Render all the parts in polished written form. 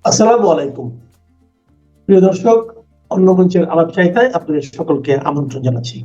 আসসালামু আলাইকুম। প্রিয় দর্শক, অন্য মঞ্চের আলাপ চাইতায় আপনাদের সকলকে আমন্ত্রণ জানাচ্ছি।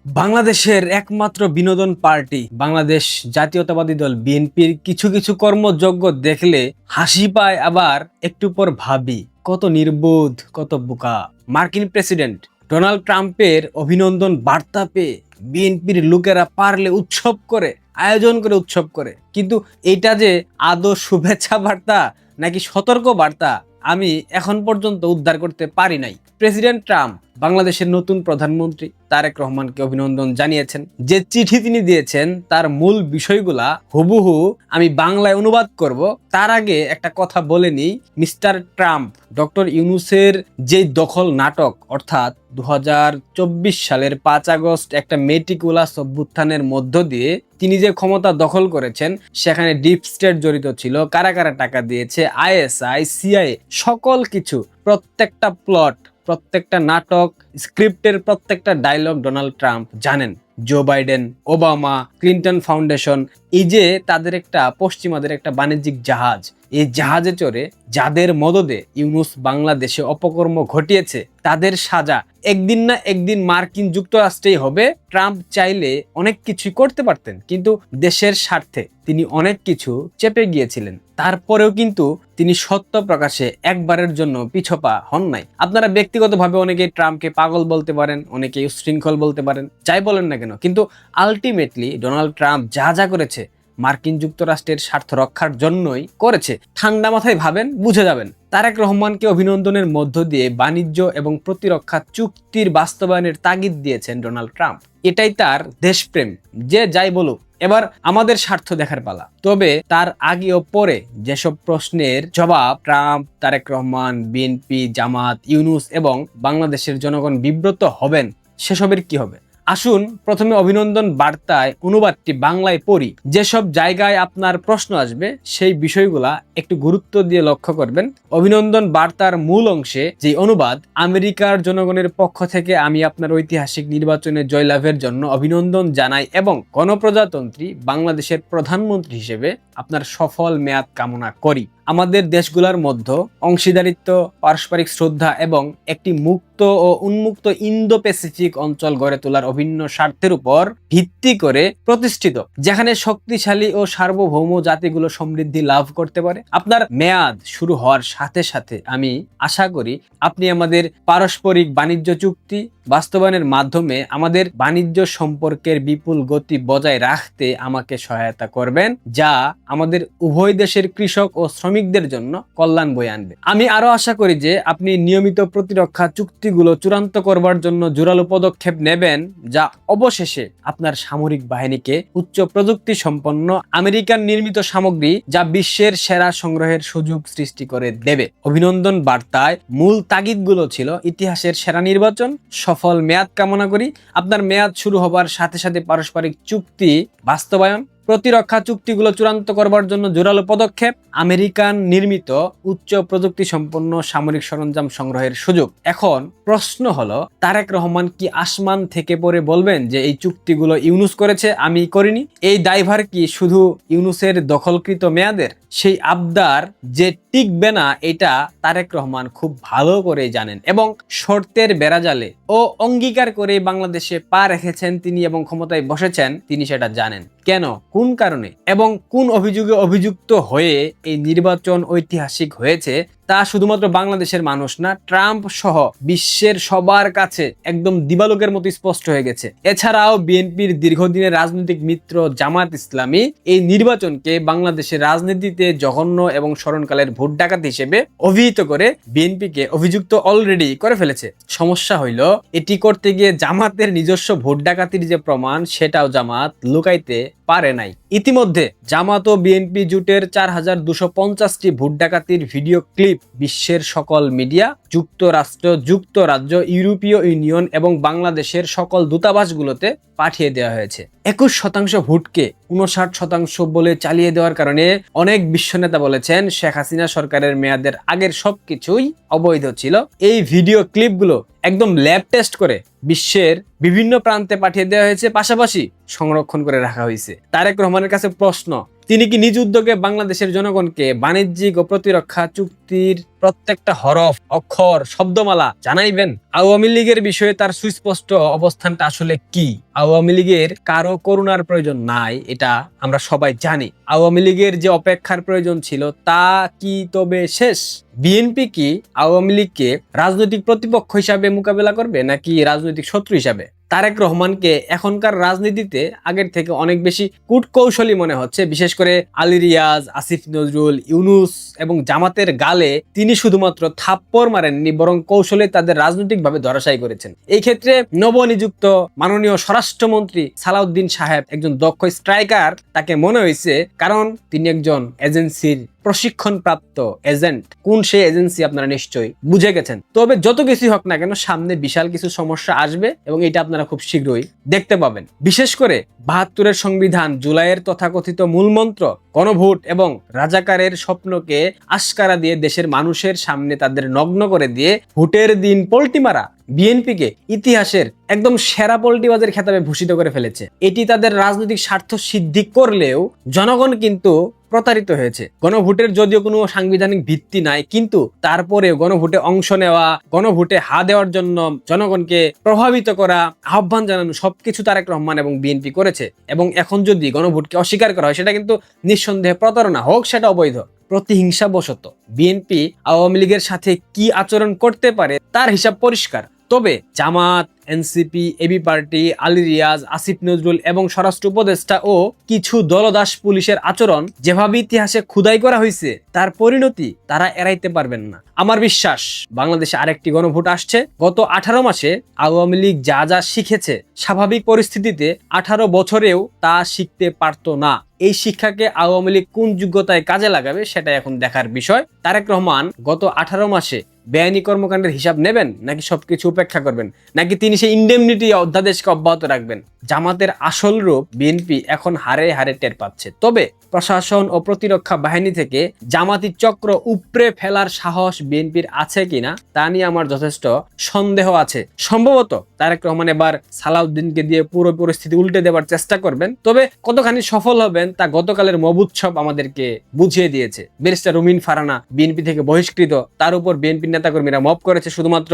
বাংলাদেশের একমাত্র বিনোদন পার্টি বাংলাদেশ জাতীয়তাবাদী দল বিএনপির কিছু কিছু কর্মযজ্ঞ দেখলে হাসি পায়, আবার একটু পর ভাবি কত নির্বোধ, কত বোকা। মার্কিন প্রেসিডেন্ট ডোনাল্ড ট্রাম্পের অভিনন্দন বার্তা পেয়ে বিএনপির লোকেরা পারলে উৎসব করে, আয়োজন করে উৎসব করে, কিন্তু এটা যে আদৌ শুভেচ্ছা বার্তা নাকি সতর্ক বার্তা আমি এখন পর্যন্ত উদ্ধার করতে পারি নাই। প্রেসিডেন্ট ট্রাম্প বাংলাদেশের নতুন প্রধানমন্ত্রী তারেক রহমানকে অভিনন্দন জানিয়েছেন। যে চিঠি তিনি দিয়েছেন তার মূল বিষয়গুলা হুবহু আমি বাংলায় অনুবাদ করব। তার আগে একটা কথা বলে নিই, মিস্টার ট্রাম্প ডক্টর ইউনূসের যে দখল নাটক, অর্থাৎ 2024 সালের 5 আগস্ট একটা মেটিকুলাস অভ্যুত্থানের মধ্য দিয়ে তিনি যে ক্ষমতা দখল করেছেন, সেখানে ডিপ স্টেট জড়িত ছিল, কারা কারা টাকা দিয়েছে, আইএসআই, সিআইএ, সকল কিছু, প্রত্যেকটা প্লট, প্রত্যেকটা নাটক, স্ক্রিপ্টের প্রত্যেকটা ডায়লগ ডোনাল্ড ট্রাম্প জানেন। Joe Biden, Obama, Clinton foundation, এই যে তাদের একটা পশ্চিমাদের একটা বাণিজ্যিক জাহাজ, এই জাহাজে চড়ে যাদের মদদে ইউনূস বাংলাদেশে অপকর্ম ঘটিয়েছে তাদের সাজা একদিন না একদিন মার্কিন যুক্তরাষ্ট্রেই হবে। ট্রাম্প চাইলে অনেক কিছুই করতে পারতেন, কিন্তু দেশের স্বার্থে তিনি অনেক কিছু চেপে গিয়েছিলেন। তারপরেও কিন্তু তিনি সত্য প্রকাশে একবারের জন্য পিছপা হন নাই। আপনারা ব্যক্তিগতভাবে অনেকে ট্রাম্পকে পাগল বলতে পারেন, অনেকে উচ্ছৃঙ্খল বলতে পারেন, যাই বলেন না কেন, কিন্তু আলটিমেটলি ডোনাল্ড ট্রাম্প যা যা করেছে মার্কিন যুক্তরাষ্ট্রের স্বার্থ রক্ষার জন্যই করেছে। ঠান্ডা মাথায় ভাবেন, বুঝে যাবেন। তারেক রহমানকে অভিনন্দনের মধ্য দিয়ে বাণিজ্য এবং প্রতিরক্ষা চুক্তির বাস্তবায়নের তাগিদ দিয়েছেন ডোনাল্ড ট্রাম্প। এটাই তার দেশপ্রেম। যে যাই বলুক, এবার আমাদের স্বার্থ দেখার পালা। তবে তার আগে ও পরে যেসব প্রশ্নের জবাব ট্রাম্প, তারেক রহমান, বিএনপি, জামাত, ইউনূস এবং বাংলাদেশের জনগণ বিব্রত হবেন, সেসবের কি হবে? আসুন প্রথমে অভিনন্দন বার্তায় অনুবাদটি বাংলায় পড়ি। যেসব জায়গায় আপনার প্রশ্ন আসবে সেই বিষয়গুলা একটু গুরুত্ব দিয়ে লক্ষ্য করবেন। অভিনন্দন বার্তার মূল অংশে যে অনুবাদ, আমেরিকার জনগণের পক্ষ থেকে আমি আপনার ঐতিহাসিক নির্বাচনে জয়লাভের জন্য অভিনন্দন জানাই এবং গণপ্রজাতন্ত্রী বাংলাদেশের প্রধানমন্ত্রী হিসেবে আপনার সফল মেয়াদ কামনা করি। আমাদের দেশগুলোর মধ্যে অংশীদারিত্ব, পারস্পরিক শ্রদ্ধা এবং একটি মুক্ত ও উন্মুক্ত ইন্দো প্যাসিফিক অঞ্চল গড়ে তোলার অভিন্ন স্বার্থের উপর ভিত্তি করে প্রতিষ্ঠিত, যেখানে শক্তিশালী ও সার্বভৌম জাতিগুলো সমৃদ্ধি লাভ করতে পারে। আপনার মেয়াদ শুরু হওয়ার সাথে সাথে আমি আশা করি আপনি আমাদের পারস্পরিক বাণিজ্য চুক্তি বাস্তবায়নের মাধ্যমে আমাদের বাণিজ্য সম্পর্কের বিপুল গতি বজায় রাখতে আমাকে সহায়তা করবেন, যা আমাদের উভয় দেশের কৃষক ও শ্রমিকদের জন্য কল্যাণ বয়ে আনবে। আমি আরো আশা করি যে আপনি নিয়মিত প্রতিরক্ষা চুক্তিগুলো চূড়ান্ত করবার জন্য জোরালো পদক্ষেপ নেবেন, যা অবশেষে আপনার সামরিক বাহিনীকে উচ্চ প্রযুক্তি সম্পন্ন আমেরিকান নির্মিত সামগ্রী যা বিশ্বের সেরা সংগ্রহের সুযোগ সৃষ্টি করে দেবে। অভিনন্দন বার্তায় মূল তাগিদগুলো ছিল ইতিহাসের সেরা নির্বাচন, সফল মেয়াদ কামনা করি, আপনার মেয়াদ শুরু হবার সাথে সাথে পারস্পরিক চুক্তি বাস্তবায়ন, প্রতিরক্ষা চুক্তিগুলো চূড়ান্ত করবার জন্য জোরালো পদক্ষেপ, আমেরিকান নির্মিত উচ্চ প্রযুক্তি সম্পন্ন সামরিক সরঞ্জাম সংগ্রহের সুযোগ। এখন প্রশ্ন হলো, তারেক রহমান কি আসমান থেকে পড়ে বলবেন যে এই চুক্তিগুলো ইউনূস করেছে, আমি করিনি? এই দায়ভার কি শুধু ইউনূসের দখলকৃত মেয়াদের? সেই আবদার যে টিকবে না, এটা তারেক রহমান খুব ভালো করে জানেন এবং শর্তের বেড়াজালে ও অঙ্গীকার করে বাংলাদেশে পা রেখেছেন তিনি এবং ক্ষমতায় বসেছেন তিনি সেটা জানেন। কেন, কোন কারণে এবং কোন অভিযোগে অভিযুক্ত হয়ে এই নির্বাচন ঐতিহাসিক হয়েছে তা শুধুমাত্র বাংলাদেশের মানুষ না, ট্রাম্প সহ বিশ্বের সবার কাছে একদম দিবালোকের মতো স্পষ্ট হয়ে গেছে। এছাড়াও বিএনপির দীর্ঘদিনের রাজনৈতিক মিত্র জামাত ইসলামী এই নির্বাচনকে বাংলাদেশের রাজনীতিতে জঘন্য এবং স্মরণকালের ভোট ডাকাতি হিসেবে অভিহিত করে বিএনপিকে অভিযুক্ত অলরেডি করে ফেলেছে। সমস্যা হইল, এটি করতে গিয়ে জামাতের নিজস্ব ভোট ডাকাতির যে প্রমাণ, সেটাও জামাত লুকাইতে পারে নাই। ইতিমধ্যে জামাত ও বিএনপি জোটের 4250টি ভোট ডাকাতির ভিডিও ক্লিপ বিশ্বের সকল মিডিয়া, যুক্তরাষ্ট্র, যুক্তরাজ্য, ইউরোপীয় ইউনিয়ন এবং বাংলাদেশের সকল দূতাবাসগুলোতে পাঠিয়ে দেওয়া হয়েছে। 21% ভোটকে 59% বলে চালিয়ে দেওয়ার কারণে অনেক বিশ্ব নেতা বলেছেন শেখ হাসিনা সরকারের মেয়াদের আগের সবকিছুই অবৈধ ছিল। এই ভিডিও ক্লিপগুলো একদম ল্যাব টেস্ট করে বিশ্বের বিভিন্ন প্রান্তে পাঠিয়ে দেওয়া হয়েছে, পাশাপাশি সংরক্ষণ করে রাখা হয়েছে। তারেক রহমানের কাছে প্রশ্ন, তিনি কি নিজ উদ্যোগে বাংলাদেশের জনগণকে বাণিজ্যিক ও প্রতিরক্ষা চুক্তির প্রত্যেকটা হরফ, অক্ষর, শব্দমালা জানাইবেন? আওয়ামী লীগের বিষয়ে তার সুস্পষ্ট অবস্থানটা আসলে কি? আওয়ামী লীগের কারো করুণার প্রয়োজন নাই, এটা আমরা সবাই জানি। আওয়ামী লীগের যে অপেক্ষার প্রয়োজন ছিল তা কি তবে শেষ? বিএনপি কি আওয়ামী লীগকে রাজনৈতিক প্রতিপক্ষ হিসাবে মোকাবেলা করবে নাকি রাজনৈতিক শত্রু হিসাবে? তারেক রহমানকে এখনকার রাজনীতিতে আগের থেকে অনেক বেশি কূটকৌশলী মনে হচ্ছে, বিশেষ করে আলী রিয়াজ, আসিফ নজরুল, ইউনুস এবং জামাতের গালে তিনি শুধুমাত্র থাপ্পড় মারেননি, বরং কৌশলে তাদের রাজনৈতিকভাবে ধরাশায়ী করেছেন। এই ক্ষেত্রে নবনিযুক্ত মাননীয় স্বরাষ্ট্রমন্ত্রী সালাউদ্দিন সাহেব একজন দক্ষ স্ট্রাইকার তাকে মনে হয়েছে, কারণ তিনি একজন এজেন্সির প্রশিক্ষণপ্রাপ্ত এজেন্ট। কোন সেই এজেন্সি আপনারা নিশ্চয়ই বুঝে গেছেন। তবে যত কিছুই হোক না কেন, সামনে বিশাল কিছু সমস্যা আসবে এবং এটা আপনারা খুব শীঘ্রই দেখতে পাবেন। বিশেষ করে ৭২-এর সংবিধান, জুলাইয়ের তথাকথিত মূলমন্ত্র, গণভোট এবং রাজাকারের স্বপ্নকে আস্কারা দিয়ে দেশের মানুষের সামনে তাদের নগ্ন করে দিয়ে ভোটের দিন পল্টি মারা বিএনপিকে ইতিহাসের একদম সেরা পল্টিবাজের খেতাবে ভূষিত করে ফেলেছে। এটি তাদের রাজনৈতিক স্বার্থ সিদ্ধি করলেও জনগণ কিন্তু প্রতারিত হয়েছে। গণভোটের যদিও কোনো সাংবিধানিক ভিত্তি নাই, কিন্তু তারপরেও গণভোটে অংশ নেওয়া, গণভোটে হা দেওয়ার জন্য জনগণকে প্রভাবিত করা, আহ্বান জানানো, সবকিছু তারেক রহমান এবং বিএনপি করেছে। এবং এখন যদি গণভোটকে অস্বীকার করা হয়, সেটা কিন্তু নিঃসন্দেহে প্রতারণা, হোক সেটা অবৈধ। প্রতিহিংসাবশত বিএনপি আওয়ামী লীগের সাথে কি আচরণ করতে পারে তার হিসাব পরিষ্কার। তবে Jamaat, NCP, AB party, Ali Riaz, Asif Nazrul এবং স্বরাষ্ট্র উপদেষ্টা ও কিছু দলদাস পুলিশের আচরণ যেভাবে ইতিহাসে খুদাই করা হয়েছে, তার পরিণতি তারা এড়াইতে পারবেন না। আমার বিশ্বাস বাংলাদেশে আরেকটি গণভোট আসছে। গত 18 মাসে আওয়ামী লীগ যা যা শিখেছে, স্বাভাবিক পরিস্থিতিতে 18 বছরেও তা শিখতে পারত না। এই শিক্ষাকে আওয়ামী লীগ কোন যোগ্যতায় কাজে লাগাবে সেটা এখন দেখার বিষয়। তারেক রহমান গত 18 মাসে বেআইনি কর্মকাণ্ডের হিসাব নেবেন নাকি সবকিছু উপেক্ষা করবেন, নাকি তিনি সেই ইন্ডেমনিটি অধ্যাদেশকে অব্যাহত রাখবেন? জামাতের আসল রূপ বিএনপি এখন হারে হারে টের পাচ্ছে। তবে প্রশাসন ও প্রতিরক্ষা বাহিনী থেকে জামাতি চক্র উপড়ে ফেলার সাহস বিএনপির আছে কিনা তা নিয়ে আমার যথেষ্ট সন্দেহ আছে। সম্ভবত তারেক রহমান এবার সালাউদ্দিনকে দিয়ে পুরো পরিস্থিতি উল্টে দেওয়ার চেষ্টা করবেন। তবে কতখানি সফল হবেন তা গতকালের মব উৎসব আমাদেরকে বুঝিয়ে দিয়েছে। ব্যারিস্টার রুমিন ফারহানা বিএনপি থেকে বহিষ্কৃত, তার উপর বিএনপি নেতাকর্মীরা মব করেছে শুধুমাত্র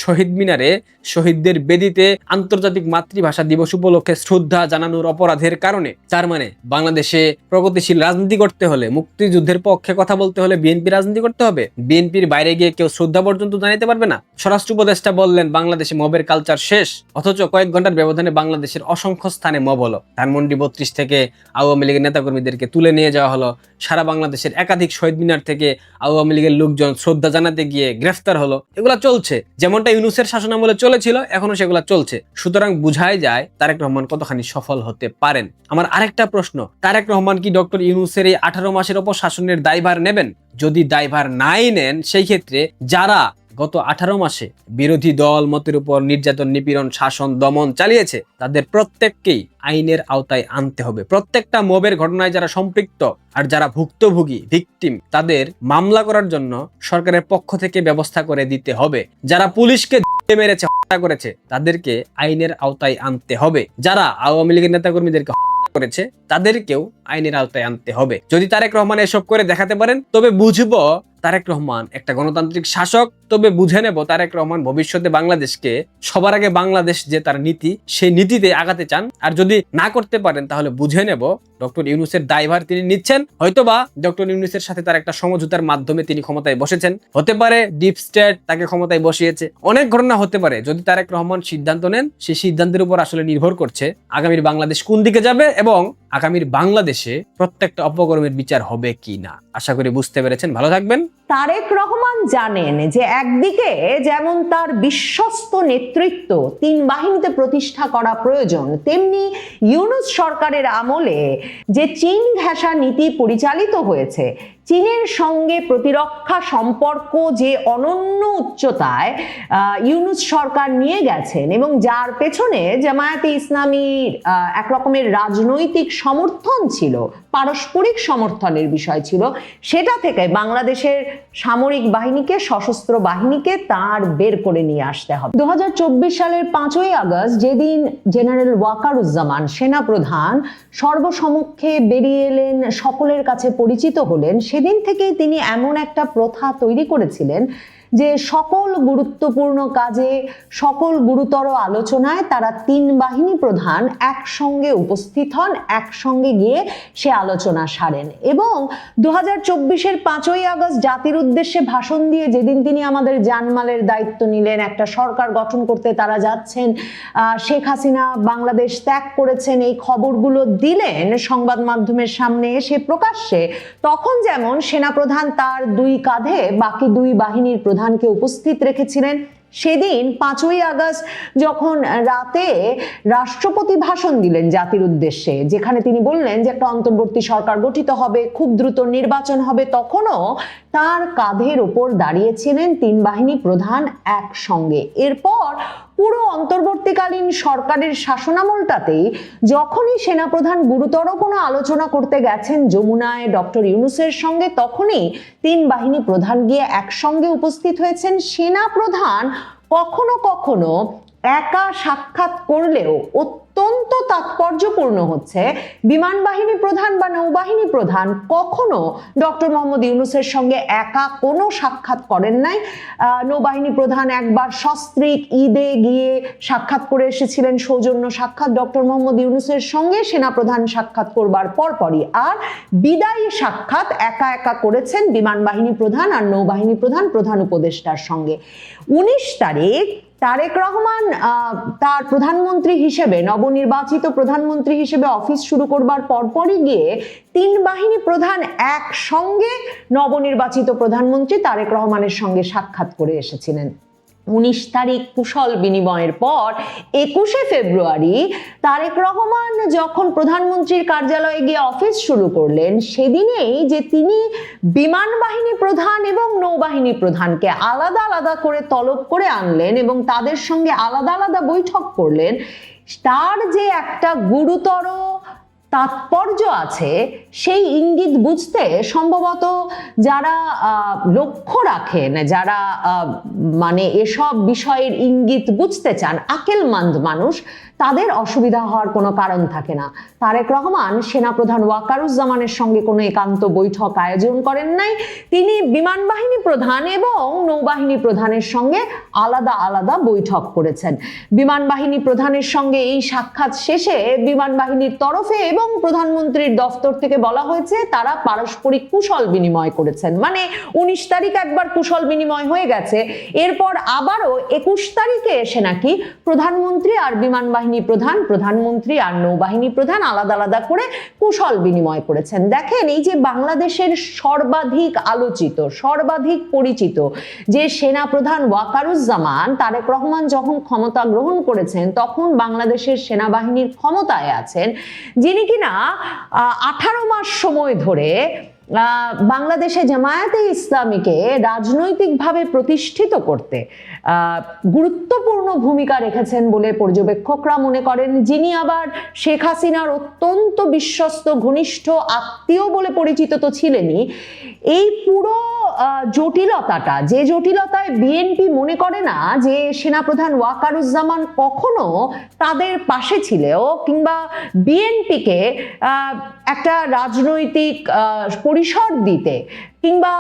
শহীদ মিনারে শহীদদের বেদিতে আন্তর্জাতিক মাতৃভাষা দিবস উপলক্ষে শ্রদ্ধা জানানোর অপরাধের কারণে। তার মানে বাংলাদেশে প্রগতিশীল রাজনীতি করতে হলে, মুক্তিযুদ্ধের পক্ষে কথা বলতে হলে বিএনপি রাজনীতি করতে হবে। বিএনপির বাইরে গিয়ে কেউ শ্রদ্ধা পর্যন্ত জানাতে পারবে না। স্বরাষ্ট্র উপদেষ্টা বললেন বাংলাদেশে মবের কালচার শেষ, অথচ কয়েক ঘন্টার ব্যবধানে বাংলাদেশের অসংখ্য স্থানে মব হলো। ধানমন্ডি 32 থেকে আওয়ামী লীগের নেতাকর্মীদেরকে তুলে নিয়ে যাওয়া হলো। সারা বাংলাদেশের একাধিক শহীদ মিনার থেকে আওয়ামী লীগের লোকজন শ্রদ্ধা জানাতে গিয়ে গ্রেফতার হলো। এগুলা চলছে, যেমনটা ইউনুসের শাসনামলে চলেছিল, এখনো সেগুলা চলছে। সুতরাং বুঝাই যায় তারেক রহমান কতখানি সফল হতে পারেন। আমার আরেকটা প্রশ্ন, তারেক রহমান কি ডক্টর ইউনুসের এই 18 মাসের অপশাসনের দায়ভার নেবেন? যদি দায়ভার নাই নেন, সেই ক্ষেত্রে যারা গত 18 মাসে বিরোধী দল মতের উপর নির্যাতন, নিপীড়ন, শাসন, দমন চালিয়েছে, তাদের প্রত্যেককেই আইনের আওতায় আনতে হবে। প্রত্যেকটা মবের ঘটনায় যারা সম্পৃক্ত আর যারা ভুক্তভোগী, ভিকটিম, তাদের মামলা করার জন্য সরকারের পক্ষ থেকে ব্যবস্থা করে দিতে হবে। যারা পুলিশকে মেরেছে, হত্যা করেছে, তাদেরকে আইনের আওতায় আনতে হবে। যারা আওয়ামী লীগের নেতাকর্মীদেরকে করেছে, তাদেরকেও আইনের আওতায় আনতে হবে। যদি তারেক রহমান এসব করে দেখাতে পারেন, তবে বুঝবো তারেক রহমান একটা গণতান্ত্রিক শাসক। তবে বুঝে নেব তারেক রহমান ভবিষ্যতে বাংলাদেশকে, সবার আগে বাংলাদেশ যে তার নীতি, সেই নীতিতে আগাতে চান। আর যদি না করতে পারেন, তাহলে বুঝে নেব ডক্টর ইউনুসের দায়ভার তিনি নিচ্ছেন। হয়তোবা ডক্টর ইউনুসের সাথে তার একটা সমঝোতার মাধ্যমে তিনি ক্ষমতায় বসেছেন, হতে পারে ডিপ স্টেট তাকে ক্ষমতায় বসিয়েছে, অনেক ঘটনা হতে পারে। যদি তারেক রহমান সিদ্ধান্ত নেন, সেই সিদ্ধান্তের উপর আসলে নির্ভর করছে আগামীর বাংলাদেশ কোন দিকে যাবে এবং আগামীর বাংলাদেশে প্রত্যেকটা অপকর্মের বিচার হবে কি না। আশা করি বুঝতে পেরেছেন। ভালো থাকবেন। তারেক রহমান জানেন যে একদিকে যেমন তার বিশ্বস্ত নেতৃত্ব 3 বাহিনীতে প্রতিষ্ঠা করা প্রয়োজন, তেমনি ইউনূস সরকারের আমলে যে চীন ঘেঁষা নীতি পরিচালিত হয়েছে চীনের সঙ্গে প্রতিরক্ষা সম্পর্ক যে অনন্য উচ্চতায় ইউনূস সরকার নিয়ে গেছেন এবং যার পেছনে জামায়াতে ইসলামীর এক রকমের রাজনৈতিক সমর্থন ছিল, পারস্পরিক সমর্থনের বিষয় ছিল, সেটা থেকে বাংলাদেশের সামরিক বাহিনীকে, সশস্ত্র বাহিনীকে তার বের করে নিয়ে আসতে হবে। 2024 সালের 5ই আগস্ট যেদিন জেনারেল ওয়াকারুজ্জামান সেনাপ্রধান সর্বসমক্ষে বেরিয়ে এলেন, সকলের কাছে পরিচিত হলেন, সেদিন থেকেই তিনি এমন একটা প্রথা তৈরি করেছিলেন যে সকল গুরুত্বপূর্ণ কাজে, সকল গুরুতর আলোচনায় তারা 3 বাহিনী প্রধান একসঙ্গে উপস্থিত হন, একসঙ্গে গিয়ে সে আলোচনা সারেন। এবং 2024-এর 5ই আগস্ট জাতির উদ্দেশ্যে ভাষণ দিয়ে যেদিন তিনি আমাদের জানমালের দায়িত্ব নিলেন, একটা সরকার গঠন করতে তারা যাচ্ছেন, শেখ হাসিনা বাংলাদেশ ত্যাগ করেছেন, এই খবরগুলো দিলেন সংবাদ মাধ্যমের সামনে এসে প্রকাশ্যে, তখন যেমন সেনাপ্রধান তার 2 কাঁধে বাকি 2 বাহিনীর প্রধানকে উপস্থিত রেখেছিলেন, সেদিন 5ই আগস্ট যখন রাতে রাষ্ট্রপতি ভাষণ দিলেন জাতির উদ্দেশ্যে, যেখানে তিনি বললেন যে একটা অন্তর্বর্তী সরকার গঠিত হবে, খুব দ্রুত নির্বাচন হবে, তখনও তার কাঁধের ওপর দাঁড়িয়েছিলেন 3 বাহিনী প্রধান একসঙ্গে। এরপর পুরো অন্তর্বর্তীকালীন সরকারের শাসনামলটাতেই যখনই সেনাপ্রধান গুরুতর কোনো আলোচনা করতে গেছেন যমুনায় ডক্টর ইউনূসের সঙ্গে, তখনই 3 বাহিনী প্রধান গিয়ে একসঙ্গে উপস্থিত হয়েছেন। সেনাপ্রধান কখনো কখনো একা সাক্ষাৎ করলেও অত্যন্ত তাৎপর্যপূর্ণ হচ্ছে বিমান বাহিনী প্রধান বা নৌবাহিনী প্রধান কখনো ডক্টর মোহাম্মদ ইউনূসের সঙ্গে একা কোনো সাক্ষাৎ করেন নাই। নৌবাহিনী প্রধান একবার সস্ত্রীক ঈদে গিয়ে সাক্ষাৎ করে এসেছিলেন, সৌজন্য সাক্ষাৎ ডক্টর মোহাম্মদ ইউনূসের সঙ্গে সেনাপ্রধান সাক্ষাৎ করবার পরপরই। আর বিদায়ী সাক্ষাৎ একা একা করেছেন বিমান বাহিনী প্রধান আর নৌবাহিনী প্রধান, প্রধান উপদেষ্টার সঙ্গে। 19 তারিখ তারেক রহমান তার প্রধানমন্ত্রী হিসেবে, নবনির্বাচিত প্রধানমন্ত্রী হিসেবে অফিস শুরু করবার পরপরই গিয়ে 3 বাহিনী প্রধান একসঙ্গে নবনির্বাচিত প্রধানমন্ত্রী তারেক রহমানের সঙ্গে সাক্ষাৎ করে এসেছিলেন। 19 তারিখ কুশল বিনিময়ের পর 21শে ফেব্রুয়ারি তারেক রহমান যখন প্রধানমন্ত্রীর কার্যালয়ে গিয়ে অফিস শুরু করলেন, সেদিনেই যে তিনি বিমান বাহিনী প্রধান এবং নৌবাহিনী প্রধানকে আলাদা আলাদা করে তলব করে আনলেন এবং তাদের সঙ্গে আলাদা আলাদা বৈঠক করলেন, তার যে একটা গুরুতর তাৎপর্য আছে সেই ইঙ্গিত বুঝতে সম্ভবত যারা লক্ষ্য রাখেন, যারা মানে এসব বিষয়ের ইঙ্গিত বুঝতে চান, আকেলমন্দ মানুষ, তাদের অসুবিধা হওয়ার কোনো কারণ থাকে না। তারেক রহমান সেনাপ্রধান ওয়াকারুজ্জামানের সঙ্গে কোনো একান্ত বৈঠক আয়োজন করেন নাই, তিনি বিমান বাহিনী প্রধান এবং নৌবাহিনী প্রধানের সঙ্গে আলাদা আলাদা বৈঠক করেছেন। বিমান বাহিনী প্রধানের সঙ্গে এই সাক্ষাৎ শেষে বিমান বাহিনীর তরফে এবং প্রধানমন্ত্রীর দফতর থেকে বলা হয়েছে তারা পারস্পরিক কুশল বিনিময় করেছেন। মানে 19 তারিখ একবার কুশল বিনিময় হয়ে গেছে, এরপর আবারও 21 তারিখে এসে নাকি প্রধানমন্ত্রী আর বিমান বাহিনী প্রধান, প্রধানমন্ত্রী আর নৌবাহিনী প্রধান আলাদা আলাদা করে কুশল বিনিময় করেছেন। দেখেন, এই যে বাংলাদেশের সর্বাধিক আলোচিত, সর্বাধিক পরিচিত যে সেনাপ্রধান ওয়াকারুজ্জামান, তারেক রহমান যখন ক্ষমতা গ্রহণ করেছেন তখন বাংলাদেশের সেনাবাহিনীর ক্ষমতায় আছেন, যিনি কিনা 18 মাস সময় ধরে বাংলাদেশে জামায়াতে ইসলামীকে রাজনৈতিকভাবে প্রতিষ্ঠিত করতে গুরুত্বপূর্ণ ভূমিকা রেখেছেন বলে পর্যবেক্ষকরা মনে করেন, যিনি আবার শেখ হাসিনার অত্যন্ত বিশ্বস্ত ঘনিষ্ঠ আত্মীয় বলে পরিচিত তো ছিলেনই। এই পুরো জটিলতাটা, যে জটিলতায় বিএনপি মনে করে না যে সেনাপ্রধান ওয়াকারুজ্জামান কখনো তাদের পাশে ছিলেও কিংবা বিএনপিকে একটা রাজনৈতিক পরিসর দিতে কিংবা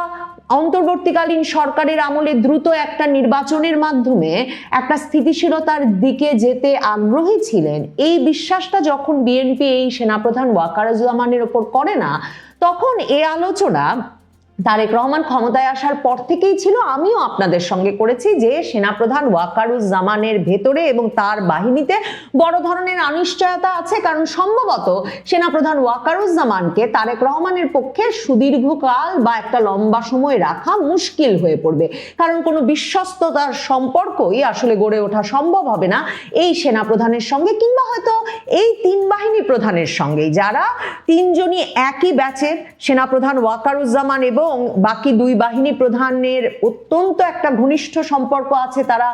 অন্তর্বর্তীকালীন সরকারের আমলে দ্রুত একটা নির্বাচনের মাধ্যমে একটা স্থিতিশীলতার দিকে যেতে আগ্রহী ছিলেন, এই বিশ্বাসটা যখন বিএনপি এই সেনাপ্রধান ওয়াকারুজ্জামানের ওপর করে না, তখন এই আলোচনা তারেক রহমান ক্ষমতায় আসার পর থেকেই ছিল, আমিও আপনাদের সঙ্গে করেছি, যে সেনাপ্রধান ওয়াকারুজ্জামানের ভেতরে এবং তার বাহিনীতে বড় ধরনের অনিশ্চয়তা আছে। কারণ সম্ভবত সেনাপ্রধান ওয়াকারুজ্জামানকে তারেক রহমানের পক্ষে সুদীর্ঘকাল বা একটা লম্বা সময় রাখা মুশকিল হয়ে পড়বে, কারণ কোনো বিশ্বস্ততার সম্পর্কই আসলে গড়ে ওঠা সম্ভব হবে না এই সেনাপ্রধানের সঙ্গে, কিংবা হয়তো এই তিন বাহিনী প্রধানের সঙ্গে, যারা তিনজনই একই ব্যাচের। সেনাপ্রধান ওয়াকারুজ্জামান এবং বাকি দুই বাহিনী প্রধানের অত্যন্ত একটা ঘনিষ্ঠ সম্পর্ক আছে, তারা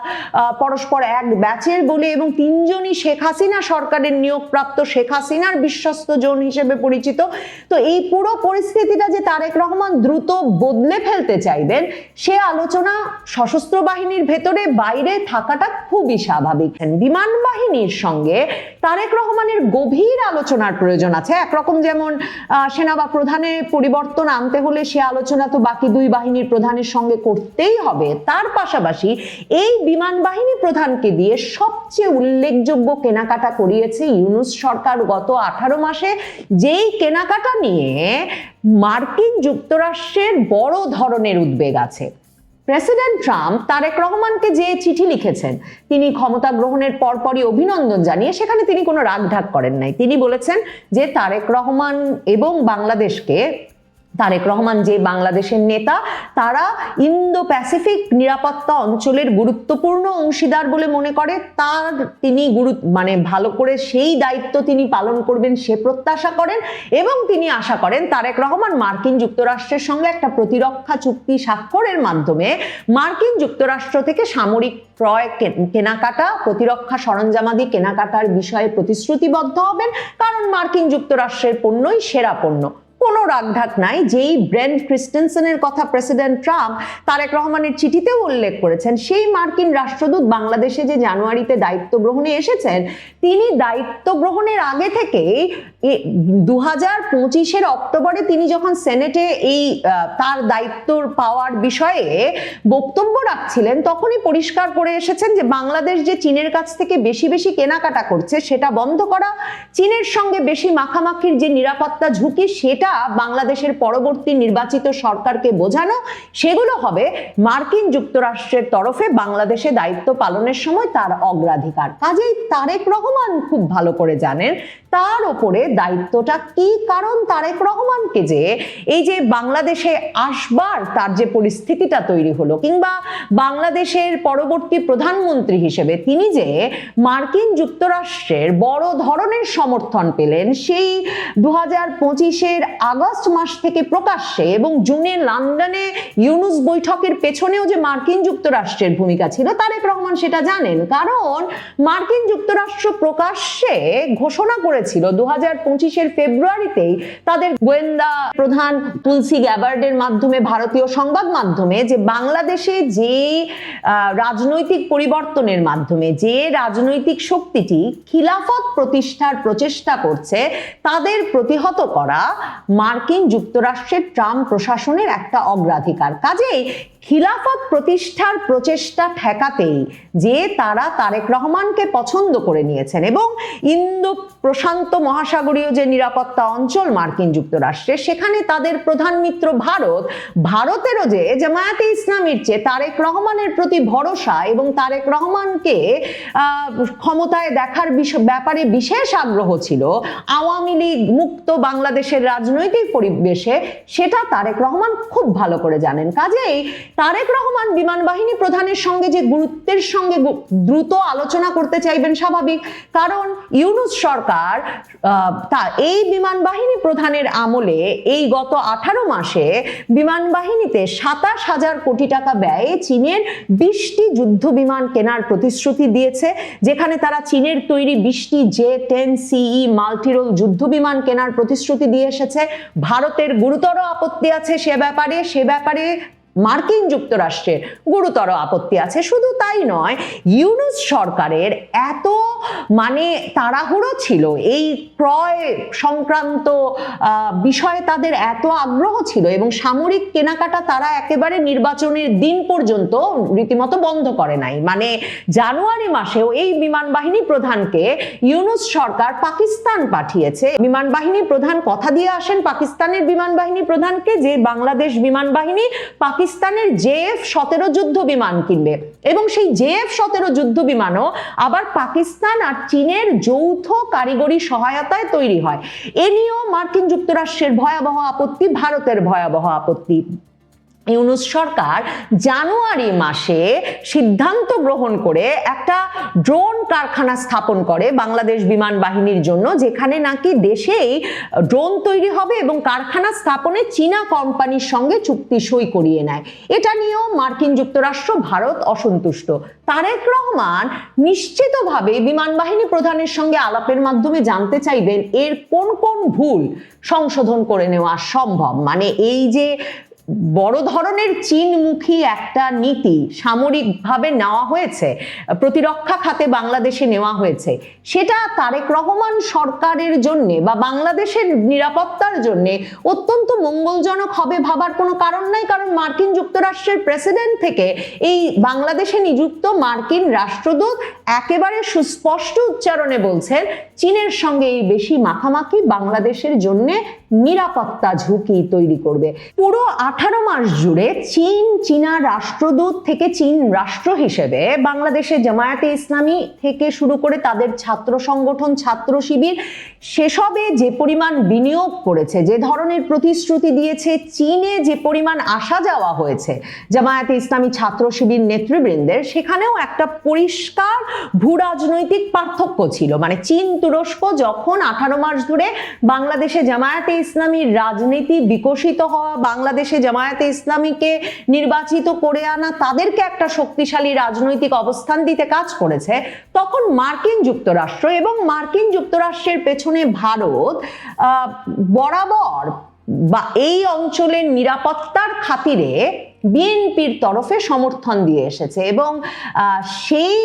পরস্পর এক ব্যাচের বলে, এবং তিনজনই শেখ হাসিনা সরকারের নিয়োগপ্রাপ্ত, শেখ হাসিনার বিশ্বস্ত জন হিসেবে পরিচিত। তো এই পুরো পরিস্থিতিটা যে তারেক রহমান দ্রুত বদলে ফেলতে চাইবেন, সে আলোচনা সশস্ত্র বাহিনীর ভেতরে বাইরে থাকাটা খুবই স্বাভাবিক। বিমান বাহিনীর সঙ্গে তারেক রহমানের গভীর আলোচনার প্রয়োজন আছে। একরকম যেমন সেনা বা প্রধানের পরিবর্তন আনতে হলে সে আলোচনা তো বাকি দুই বাহিনীর প্রধানের সঙ্গে করতেই হবে, তার পাশাপাশি এই বিমান বাহিনী প্রধানকে দিয়ে সবচেয়ে উল্লেখযোগ্য কেনাকাটা করিয়েছে ইউনূস সরকার গত 18 মাসে, যেই কেনাকাটা নিয়ে মার্কিন যুক্তরাষ্ট্রের বড় ধরনের উদ্বেগ আছে। প্রেসিডেন্ট ট্রাম্প তারেক রহমানকে যে চিঠি লিখেছেন, তিনি ক্ষমতা গ্রহণের পরপরই অভিনন্দন জানিয়ে, সেখানে তিনি কোনো রাগঢাক করেন নাই। তিনি বলেছেন যে তারেক রহমান এবং বাংলাদেশকে, তারেক রহমান যে বাংলাদেশের নেতা, তারা ইন্দো প্যাসিফিক নিরাপত্তা অঞ্চলের গুরুত্বপূর্ণ অংশীদার বলে মনে করে, তার তিনি ভালো করে সেই দায়িত্ব তিনি পালন করবেন সে প্রত্যাশা করেন, এবং তিনি আশা করেন তারেক রহমান মার্কিন যুক্তরাষ্ট্রের সঙ্গে একটা প্রতিরক্ষা চুক্তি স্বাক্ষরের মাধ্যমে মার্কিন যুক্তরাষ্ট্র থেকে সামরিক ক্রয়, কেনাকাটা, প্রতিরক্ষা সরঞ্জামাদি কেনাকাটার বিষয়ে প্রতিশ্রুতিবদ্ধ হবেন, কারণ মার্কিন যুক্তরাষ্ট্রের পণ্যই সেরা পণ্য। কোনো রাগঢাক নাই। যেই ব্রেন্ট ক্রিস্টেনসেনের কথা প্রেসিডেন্ট ট্রাম্প তারেক রহমানের চিঠিতেও উল্লেখ করেছেন, সেই মার্কিন রাষ্ট্রদূত বাংলাদেশে যে জানুয়ারিতে দায়িত্ব গ্রহণে এসেছেন, তিনি দায়িত্ব গ্রহণের আগে থেকেই 2025-এর অক্টোবরে তিনি যখন সেনেটে এই তার দায়িত্ব পাওয়ার বিষয়ে বক্তব্য রাখছিলেন, তখনই পরিষ্কার করে এসেছেন যে বাংলাদেশ যে চীনের কাছ থেকে বেশি বেশি কেনাকাটা করছে সেটা বন্ধ করা, চীনের সঙ্গে বেশি মাখামাখির যে নিরাপত্তা ঝুঁকি সেটা বাংলাদেশের পরবর্তী নির্বাচিত সরকারকে বোঝানো, সেগুলো হবে মার্কিন যুক্তরাষ্ট্রের তরফে বাংলাদেশে দায়িত্ব পালনের সময় তার অগ্রাধিকার। কাজেই তারেক রহমান খুব ভালো করে জানেন তার ওপরে দায়িত্বটা কি, কারণ তারেক রহমানকে যে এই যে বাংলাদেশে আসবার তার যে পরিস্থিতিটা তৈরি হলো, কিংবা বাংলাদেশের পরবর্তী প্রধানমন্ত্রী হিসেবে তিনি যে মার্কিন যুক্তরাষ্ট্রের বড় ধরনের সমর্থন পেলেন, সেই 2025-এর আগস্ট মাস থেকে প্রকাশ্যে, এবং জুনে লন্ডনে ইউনূস বৈঠকের পেছনেও যে মার্কিন যুক্তরাষ্ট্রের ভূমিকা ছিল, তারেক রহমান সেটা জানেন। কারণ মার্কিন যুক্তরাষ্ট্র প্রকাশ্যে ঘোষণা করেছিল 2025-এর ফেব্রুয়ারিতেই তাদের গোয়েন্দা প্রধান তুলসী গ্যাবার্ডের মাধ্যমে, ভারতীয় সংবাদ মাধ্যমে, যে বাংলাদেশে যে রাজনৈতিক পরিবর্তনের মাধ্যমে যে রাজনৈতিক শক্তিটি খিলাফত প্রতিষ্ঠার প্রচেষ্টা করছে, তাদের প্রতিহত করা মার্কিন যুক্তরাষ্ট্রের ট্রাম্প প্রশাসনের একটা অগ্রাধিকার। কাজেই খিলাফত প্রতিষ্ঠার প্রচেষ্টা ঠেকাতেই যে তারা তারেক রহমানকে পছন্দ করে নিয়েছেন, এবং ইন্দো প্রশান্ত মহাসাগরীয় যে নিরাপত্তা অঞ্চল মার্কিন যুক্তরাষ্ট্রের, সেখানে তাদের প্রধান মিত্র ভারতেরও যে জামায়াতে ইসলামীর চেয়ে তারেক রহমানের প্রতি ভরসা এবং তারেক রহমানকে ক্ষমতায় দেখার ব্যাপারে বিশেষ আগ্রহ ছিল, আওয়ামী লীগ মুক্ত বাংলাদেশের রাজনৈতিক পরিবেশে, সেটা তারেক রহমান খুব ভালো করে জানেন। কাজেই তারেক রহমান বিমান বাহিনী প্রধানের সঙ্গে যে গুরুত্বের সঙ্গে দ্রুত আলোচনা করতে চাইবেন স্বাভাবিক, কারণ ইউনূস সরকার এই বিমান বাহিনী প্রধানের আমলে এই গত 18 মাসে বিমান বাহিনীতে 27,000 কোটি টাকা ব্যয়ে চীনের 20টি যুদ্ধ বিমান কেনার প্রতিশ্রুতি দিয়েছে, যেখানে তারা চীনের তৈরি 20টি J-10CE মাল্টিরোল যুদ্ধ বিমান কেনার প্রতিশ্রুতি দিয়ে এসেছে। ভারতের গুরুতর আপত্তি আছে সে ব্যাপারে মার্কিন যুক্তরাষ্ট্রের গুরুতর আপত্তি আছে। শুধু তাই নয়, ইউনূস সরকারের এত তাড়াহুড়ো ছিল, এই ক্রয় সংক্রান্ত বিষয়ে তাদের এত আগ্রহ ছিল এবং সামরিক কেনাকাটা তারা একেবারে নির্বাচনের দিন পর্যন্ত রীতিমতো বন্ধ করে নাই। জানুয়ারি মাসেও এই বিমান বাহিনী প্রধানকে ইউনূস সরকার পাকিস্তান পাঠিয়েছে। বিমান বাহিনী প্রধান কথা দিয়ে আসেন পাকিস্তানের বিমান বাহিনী প্রধানকে যে বাংলাদেশ বিমান বাহিনী পাকিস্তানের JF-17 যুদ্ধ বিমান কিনবে এবং সেই JF-17 যুদ্ধ বিমানও আবার পাকিস্তান আর চীনের যৌথ কারিগরি সহায়তায় তৈরি হয়। এ নিয়েও মার্কিন যুক্তরাষ্ট্রের ভয়াবহ আপত্তি, ভারতের ভয়াবহ আপত্তি। ইউনূস সরকার জানুয়ারি মাসে সিদ্ধান্ত গ্রহণ করে একটা ড্রোন কারখানা স্থাপন করে বাংলাদেশ বিমান বাহিনীর জন্য, যেখানে নাকি দেশেই ড্রোন তৈরি হবে এবং কারখানা স্থাপনে চীনা কোম্পানির সঙ্গে চুক্তি সই করিয়ে নেয়। এটা নিয়েও মার্কিন যুক্তরাষ্ট্র, ভারত অসন্তুষ্ট। তারেক রহমান নিশ্চিতভাবে বিমান বাহিনী প্রধানের সঙ্গে আলাপের মাধ্যমে জানতে চাইবেন এর কোন কোন ভুল সংশোধন করে নেওয়া সম্ভব। এই যে বড় ধরনের চীনমুখী একটা নীতি সামরিকভাবে নেওয়া হয়েছে, প্রতিরক্ষা খাতে বাংলাদেশে নেওয়া হয়েছে, সেটা তারেক রহমান সরকারের জন্য বা বাংলাদেশের নিরাপত্তার জন্য অত্যন্ত মঙ্গলজনক হবে ভাবার কোনো কারণ নাই। কারণ মার্কিন যুক্তরাষ্ট্রের প্রেসিডেন্ট থেকে এই বাংলাদেশে নিযুক্ত মার্কিন রাষ্ট্রদূত একেবারে সুস্পষ্ট উচ্চারণে বলছেন চীনের সঙ্গে এই বেশি মাখামাখি বাংলাদেশের জন্য নিরাপত্তা ঝুঁকি তৈরি করবে। পুরো 18 মাস জুড়ে চীনা রাষ্ট্রদূত থেকে চীন রাষ্ট্র হিসেবে বাংলাদেশে জামায়াতে ইসলামী থেকে শুরু করে তাদের ছাত্র সংগঠন, ছাত্র শিবির, সেসবে যে পরিমাণ বিনিয়োগ করেছে, যে ধরনের প্রতিশ্রুতি দিয়েছে, চীনে যে পরিমাণ আসা যাওয়া হয়েছে জামায়াতে ইসলামী ছাত্র শিবির নেতৃবৃন্দের, সেখানেও একটা পরিষ্কার ভূ রাজনৈতিক পার্থক্য ছিল। চীন তুরস্ক যখন 18 মাস ধরে বাংলাদেশে জামায়াতে ইসলামীর রাজনীতি বিকশিত হওয়া, বাংলাদেশে জামায়াতে ইসলামীকে নির্বাচিত করে আনা, তাদেরকে একটা শক্তিশালী রাজনৈতিক অবস্থান দিতে কাজ করেছে, তখন মার্কিন যুক্তরাষ্ট্র এবং মার্কিন যুক্তরাষ্ট্রের পেছনে ভারত বরাবর এই অঞ্চলের নিরাপত্তার খাতিরে বিএনপির তরফে সমর্থন দিয়ে এসেছে এবং সেই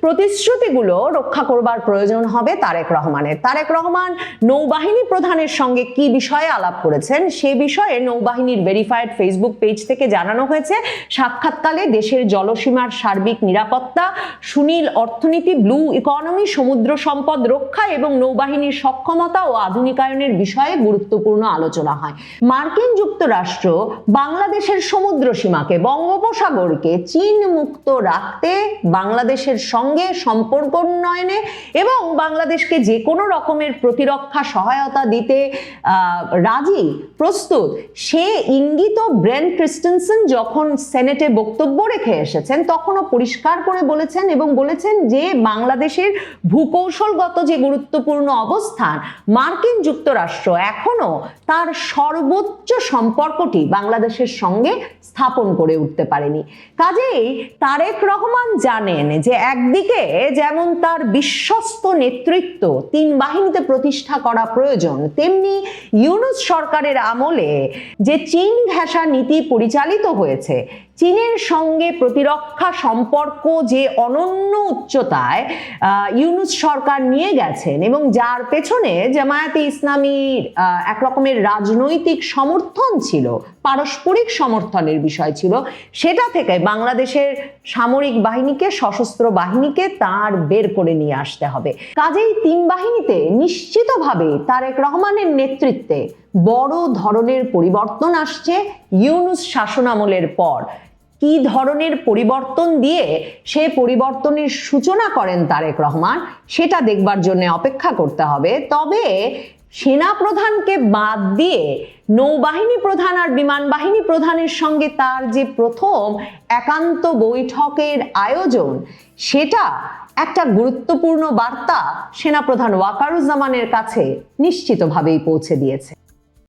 প্রতিশ্রুতিগুলো রক্ষা করবার প্রয়োজন হবে তারেক রহমানের। তারেক রহমান নৌবাহিনী প্রধানের সঙ্গে কি বিষয়ে আলাপ করেছেন সে বিষয়ে নৌবাহিনীর ভেরিফাইড ফেসবুক পেজ থেকে জানানো হয়েছে, সাক্ষাৎকালে দেশের জলসীমার সার্বিক নিরাপত্তা, সুনীল অর্থনীতি, ব্লু ইকোনমি, সমুদ্র সম্পদ রক্ষা এবং নৌবাহিনীর সক্ষমতা ও আধুনিকায়নের বিষয়ে গুরুত্বপূর্ণ আলোচনা হয়। মার্কিন যুক্তরাষ্ট্র বাংলাদেশের সমুদ্র সীমাকে, বঙ্গোপসাগরকে চীন মুক্ত রাখতে বাংলাদেশের সঙ্গে সম্পর্ক উন্নয়নে এবং বাংলাদেশকে যে কোনো রকমের প্রতিরক্ষা সহায়তা দিতে রাজি, প্রস্তুত, সে ইঙ্গিত ব্রেন ক্রিস্টেনসেন যখন সেনেটে বক্তব্য রেখে এসেছেন তখনও পরিষ্কার করে বলেছেন এবং বলেছেন যে বাংলাদেশের ভূকৌশলগত যে গুরুত্বপূর্ণ অবস্থান, মার্কিন যুক্তরাষ্ট্র এখনো তার সর্বোচ্চ সম্পর্কটি বাংলাদেশের সঙ্গে স্থাপন করে উঠতে পারেনি। কাজেই তারেক রহমান জানেন যে একদিকে যেমন তার বিশ্বস্ত নেতৃত্ব 3 বাহিনীতে প্রতিষ্ঠা করা প্রয়োজন, তেমনি ইউনূস সরকারের আমলে যে চীন ঘেঁষা নীতি পরিচালিত হয়েছে, চীনের সঙ্গে প্রতিরক্ষা সম্পর্ক যে অনন্য উচ্চতায় ইউনূস সরকার নিয়ে গেছেন এবং যার পেছনে জামায়াতে ইসলামীর এক রকমের রাজনৈতিক সমর্থন ছিল, পারস্পরিক সমর্থনের বিষয় ছিল, সেটা থেকে বাংলাদেশের সামরিক বাহিনীকে, সশস্ত্র বাহিনীকে তার বের করে নিয়ে আসতে হবে। কাজেই 3 বাহিনীতে নিশ্চিতভাবে তারেক রহমানের নেতৃত্বে বড় ধরনের পরিবর্তন আসছে ইউনূস শাসনামলের পর। কি ধরনের পরিবর্তন দিয়ে সে পরিবর্তনের সূচনা করেন তারেক রহমান, সেটা দেখবার জন্য অপেক্ষা করতে হবে। তবে সেনা প্রধানকে বাদ দিয়ে নৌবাহিনী প্রধান আর বিমান বাহিনী প্রধানের সঙ্গে তার যে প্রথম একান্ত বৈঠকের আয়োজন, সেটা একটা গুরুত্বপূর্ণ বার্তা সেনাপ্রধান ওয়াকারুজ্জামানের কাছে নিশ্চিতভাবেই পৌঁছে দিয়েছে।